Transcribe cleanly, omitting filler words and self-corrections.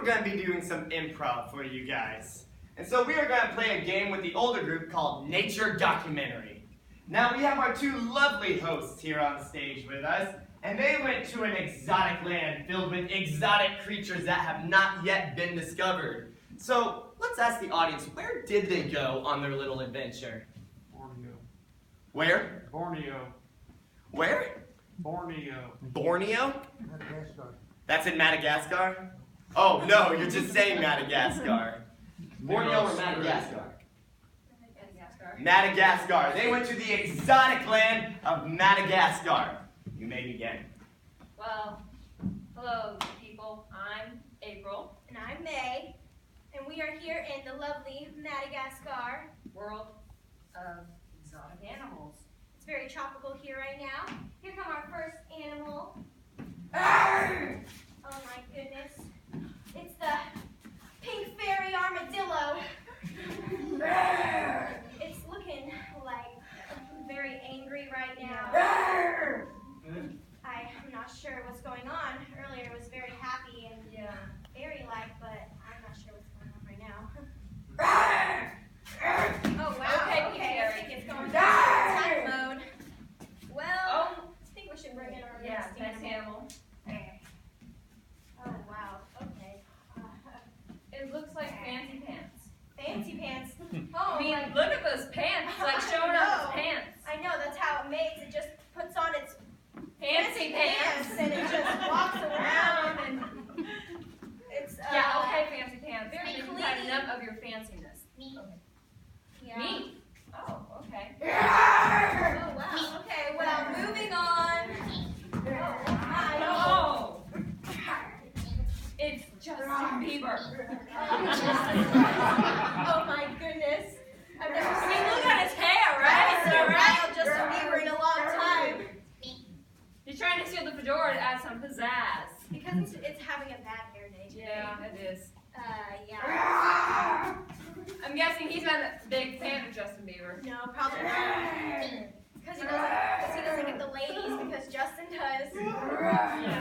we're going to be doing some improv for you guys. And so we are going to play a game with the older group called Nature Documentary. Now we have our two lovely hosts here on stage with us, and they went to an exotic land filled with exotic creatures that have not yet been discovered. So let's ask the audience, where did they go on their little adventure? Borneo. Where? Borneo. Where? Borneo. Borneo? Madagascar. That's in Madagascar? Oh, no, you're just saying Madagascar. Borneo or Madagascar? Madagascar. They went to the exotic land of Madagascar. You may begin. Well, hello, people. I'm April. And I'm May, and we are here in the lovely Madagascar. World of exotic animals. It's very tropical here right now. Here come our first animal. Oh my goodness. It's the pink fairy armadillo. It's looking like very angry right now. I'm not sure what's going on. Earlier it was very happy and fairy-like, but I'm not sure what's going on right now. Oh wow. Okay, I think it's going to attack mode. Well, I think we should bring in our next animal. Oh wow. Okay. It looks like fancy pants. Fancy pants. Oh, I mean, look at those pants. It's like showing off its pants. I know, that's how it makes. It just puts on its Fancy pants. and it just walks around and it's Yeah, okay, fancy pants. very You've clean. had enough of your fanciness. Yeah. Me? Oh, okay. Oh wow. Okay, well, moving on. Oh my. Oh! It's Justin Bieber. Oh my goodness. I've never I mean, seen look at his hair, right? I've never seen Justin Bieber in a long time. He's trying to steal the fedora to add some pizzazz. Because it's having a bad hair day today. Yeah, it is. Yeah. I'm guessing he's not a big fan of Justin Bieber. No, probably not. Because he doesn't get the ladies, because Justin does. Yeah.